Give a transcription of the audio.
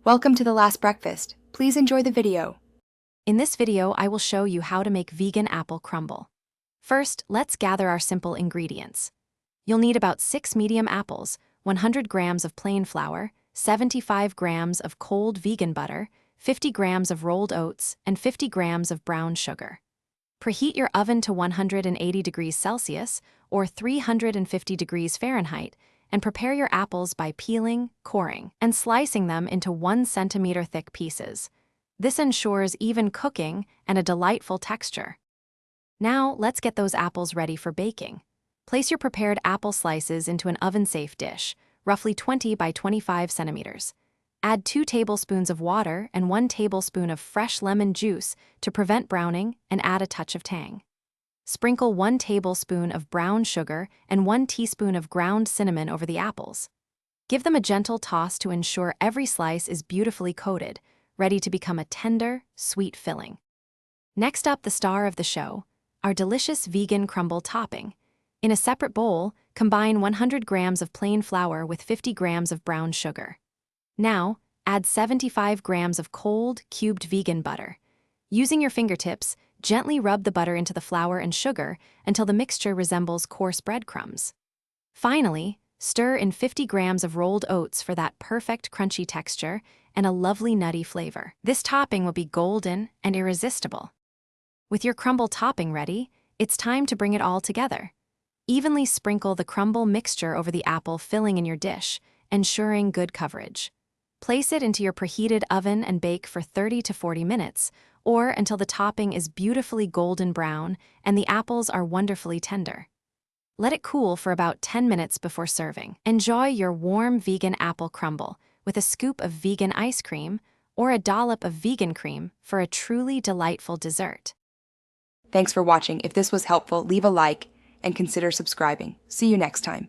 Welcome to the last breakfast. Please enjoy the video. In this video, I will show you how to make vegan apple crumble. First, let's gather our simple ingredients. You'll need about 6 medium apples, 100 grams of plain flour, 75 grams of cold vegan butter, 50 grams of rolled oats, and 50 grams of brown sugar. Preheat your oven to 180 degrees Celsius or 350 degrees Fahrenheit and prepare your apples by peeling, coring, and slicing them into 1 centimeter thick pieces. This ensures even cooking and a delightful texture. Now, let's get those apples ready for baking. Place your prepared apple slices into an oven-safe dish, roughly 20 by 25 centimeters. Add 2 tablespoons of water and 1 tablespoon of fresh lemon juice to prevent browning and add a touch of tang. Sprinkle 1 tablespoon of brown sugar and 1 teaspoon of ground cinnamon over the apples. Give them a gentle toss to ensure every slice is beautifully coated, ready to become a tender, sweet filling. Next up, the star of the show, our delicious vegan crumble topping. In a separate bowl, combine 100 grams of plain flour with 50 grams of brown sugar. Now, add 75 grams of cold, cubed vegan butter. Using your fingertips, gently rub the butter into the flour and sugar until the mixture resembles coarse breadcrumbs. Finally, stir in 50 grams of rolled oats for that perfect crunchy texture and a lovely nutty flavor. This topping will be golden and irresistible. With your crumble topping ready, it's time to bring it all together. Evenly sprinkle the crumble mixture over the apple filling in your dish, ensuring good coverage. Place it into your preheated oven and bake for 30 to 40 minutes, or until the topping is beautifully golden brown and the apples are wonderfully tender. Let it cool for about 10 minutes before serving. Enjoy your warm vegan apple crumble with a scoop of vegan ice cream or a dollop of vegan cream for a truly delightful dessert. Thanks for watching. If this was helpful, leave a like and consider subscribing. See you next time.